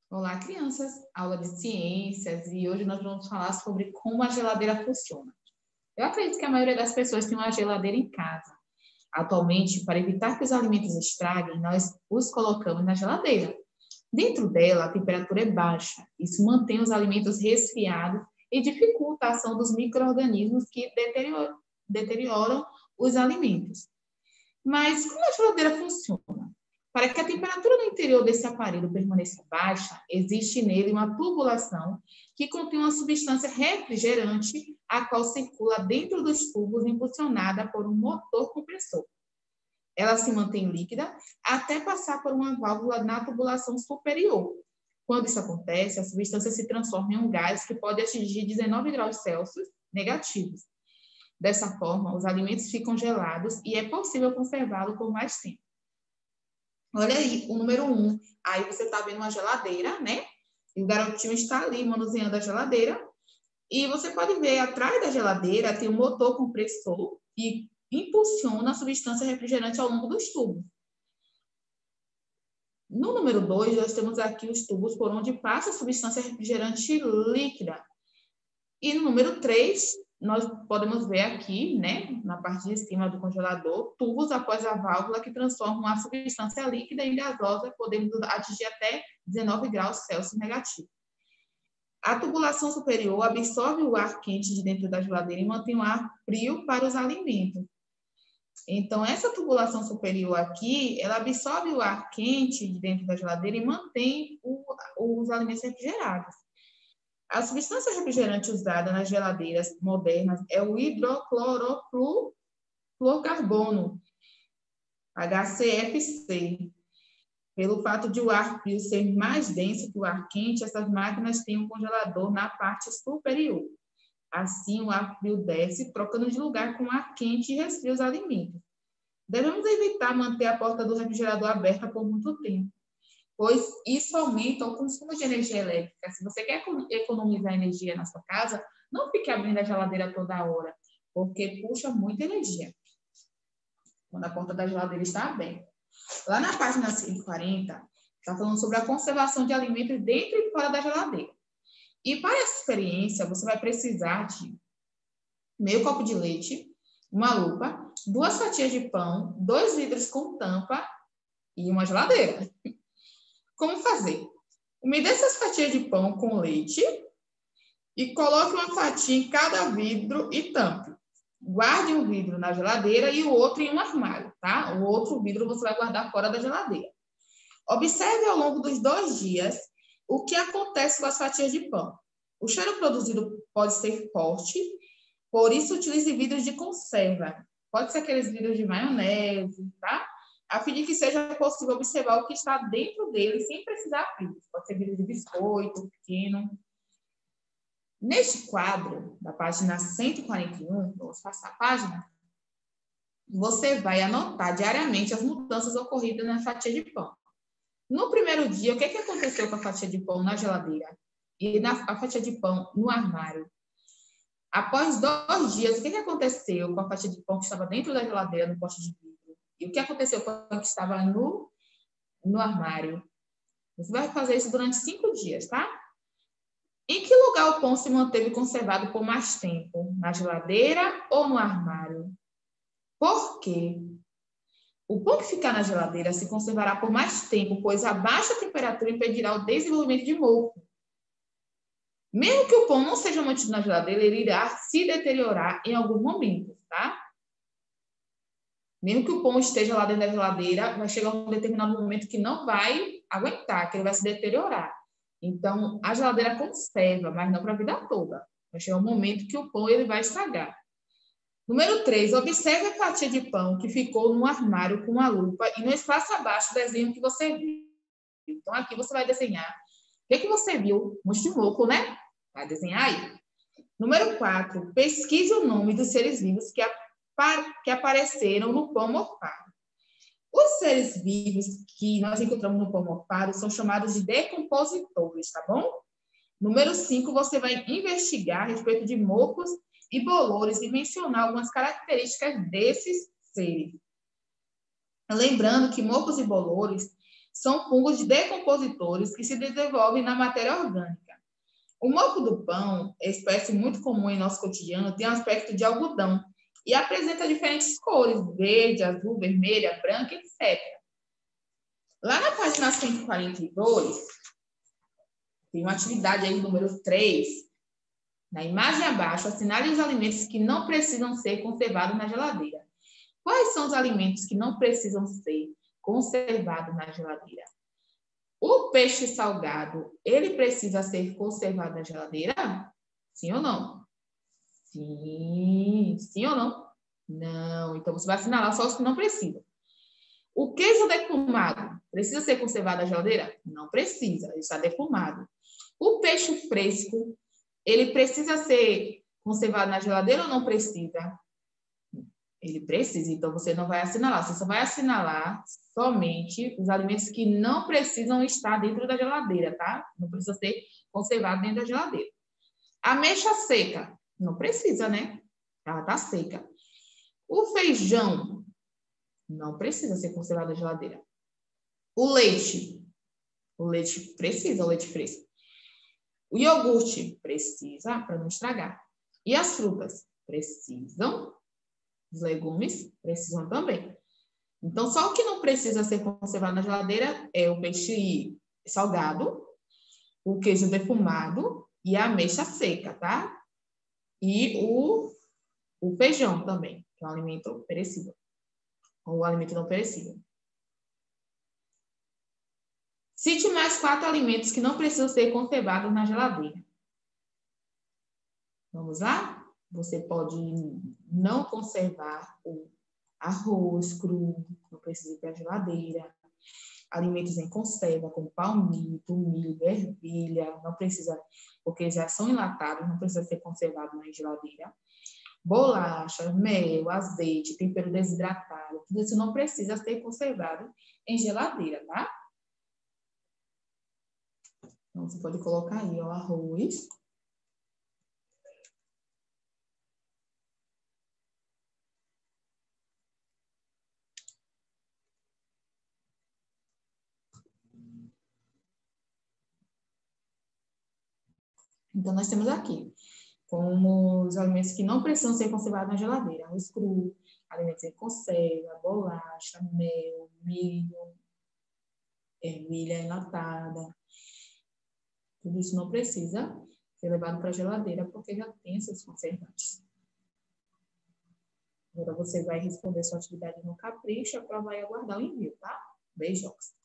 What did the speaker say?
Olá, crianças! Aula de ciências e hoje nós vamos falar sobre como a geladeira funciona. Eu acredito que a maioria das pessoas tem uma geladeira em casa. Atualmente, para evitar que os alimentos estraguem, nós os colocamos na geladeira. Dentro dela, a temperatura é baixa. Isso mantém os alimentos resfriados e dificulta a ação dos micro-organismos que deterioram os alimentos. Mas como a geladeira funciona? Para que a temperatura no interior desse aparelho permaneça baixa, existe nele uma tubulação que contém uma substância refrigerante, a qual circula dentro dos tubos impulsionada por um motor compressor. Ela se mantém líquida até passar por uma válvula na tubulação superior. Quando isso acontece, a substância se transforma em um gás que pode atingir 19 graus Celsius negativos. Dessa forma, os alimentos ficam gelados e é possível conservá-los por mais tempo. Olha aí, o número 1. Aí você está vendo uma geladeira, né? E o garotinho está ali manuseando a geladeira. E você pode ver atrás da geladeira tem um motor compressor que impulsiona a substância refrigerante ao longo dos tubos. No número 2, nós temos aqui os tubos por onde passa a substância refrigerante líquida. E no número 3, nós podemos ver aqui, né, na parte de cima do congelador, tubos após a válvula que transformam a substância líquida em gasosa, podendo atingir até 19 graus Celsius negativo. A tubulação superior absorve o ar quente de dentro da geladeira e mantém o ar frio para os alimentos. Então, essa tubulação superior aqui, ela absorve o ar quente de dentro da geladeira e mantém os alimentos refrigerados. A substância refrigerante usada nas geladeiras modernas é o hidroclorofluorcarbono, HCFC. Pelo fato de o ar frio ser mais denso que o ar quente, essas máquinas têm um congelador na parte superior. Assim, o ar frio desce, trocando de lugar com o ar quente e resfria os alimentos. Devemos evitar manter a porta do refrigerador aberta por muito tempo, pois isso aumenta o consumo de energia elétrica. Se você quer economizar energia na sua casa, não fique abrindo a geladeira toda hora, porque puxa muita energia quando a porta da geladeira está aberta. Lá na página 140, está falando sobre a conservação de alimentos dentro e fora da geladeira. E para essa experiência, você vai precisar de meio copo de leite, uma lupa, 2 fatias de pão, 2 vidros com tampa e uma geladeira. Como fazer? Umedeça as fatias de pão com leite e coloque uma fatia em cada vidro e tampe. Guarde um vidro na geladeira e o outro em um armário, tá? O outro vidro você vai guardar fora da geladeira. Observe ao longo dos 2 dias o que acontece com as fatias de pão. O cheiro produzido pode ser forte, por isso utilize vidros de conserva. Pode ser aqueles vidros de maionese, tá? A fim de que seja possível observar o que está dentro dele sem precisar abrir. Pode ser vidro de biscoito, pequeno. Neste quadro, da página 141, vamos passar a página, você vai anotar diariamente as mudanças ocorridas na fatia de pão. No primeiro dia, o que aconteceu com a fatia de pão na geladeira e a fatia de pão no armário? Após 2 dias, o que aconteceu com a fatia de pão que estava dentro da geladeira, no pote de vidro? E o que aconteceu com a que estava no armário? Você vai fazer isso durante 5 dias, tá? Em que lugar o pão se manteve conservado por mais tempo? Na geladeira ou no armário? Por quê? O pão que ficar na geladeira se conservará por mais tempo, pois a baixa temperatura impedirá o desenvolvimento de mofo. Mesmo que o pão não seja mantido na geladeira, ele irá se deteriorar em algum momento, tá? Mesmo que o pão esteja lá dentro da geladeira, vai chegar um determinado momento que não vai aguentar, que ele vai se deteriorar. Então, a geladeira conserva, mas não para a vida toda. Vai chegar um momento que o pão ele vai estragar. Número 3, observe a fatia de pão que ficou no armário com a lupa e no espaço abaixo o desenho que você viu. Então, aqui você vai desenhar. O que você viu? Um mofo, né? Vai desenhar aí. Número 4, pesquise o nome dos seres vivos que apareceram no pão mofado. Os seres vivos que nós encontramos no pão mofado são chamados de decompositores, tá bom? Número 5, você vai investigar a respeito de mofos e bolores e mencionar algumas características desses seres. Lembrando que mofos e bolores são fungos decompositores que se desenvolvem na matéria orgânica. O mofo do pão, espécie muito comum em nosso cotidiano, tem um aspecto de algodão e apresenta diferentes cores, verde, azul, vermelha, branca, etc. Lá na página 142, tem uma atividade aí, número 3. Na imagem abaixo, assinale os alimentos que não precisam ser conservados na geladeira. Quais são os alimentos que não precisam ser conservados na geladeira? O peixe salgado, ele precisa ser conservado na geladeira? Sim ou não? Sim. Sim ou não? Não. Então, você vai assinalar só os que não precisam. O queijo defumado precisa ser conservado na geladeira? Não precisa, ele está defumado. O peixe fresco, ele precisa ser conservado na geladeira ou não precisa? Ele precisa, então você não vai assinalar. Você só vai assinalar somente os alimentos que não precisam estar dentro da geladeira, tá? Não precisa ser conservado dentro da geladeira. Ameixa seca, não precisa, né? Ela tá seca. O feijão não precisa ser conservado na geladeira. O leite precisa, o leite fresco. O iogurte precisa, para não estragar. E as frutas precisam. Os legumes precisam também. Então, só o que não precisa ser conservado na geladeira é o peixe salgado, o queijo defumado e a ameixa seca, tá? E o feijão também, que é um alimento perecível. Ou alimento não perecível. Cite mais 4 alimentos que não precisam ser conservados na geladeira. Vamos lá? Você pode não conservar o arroz cru, não precisa ir para a geladeira. Alimentos em conserva, como palmito, milho, ervilha, não precisa, porque já são enlatados, não precisa ser conservado na geladeira. Bolacha, mel, azeite, tempero desidratado, tudo isso não precisa ser conservado em geladeira, tá? Então, você pode colocar aí o arroz. Então, nós temos aqui como os alimentos que não precisam ser conservados na geladeira. Arroz cru, alimentos em conserva, bolacha, mel, milho, ervilha enlatada. Tudo isso não precisa ser levado para a geladeira porque já tem seus conservantes. Agora você vai responder sua atividade no capricho, a prova vai aguardar o envio, tá? Beijos!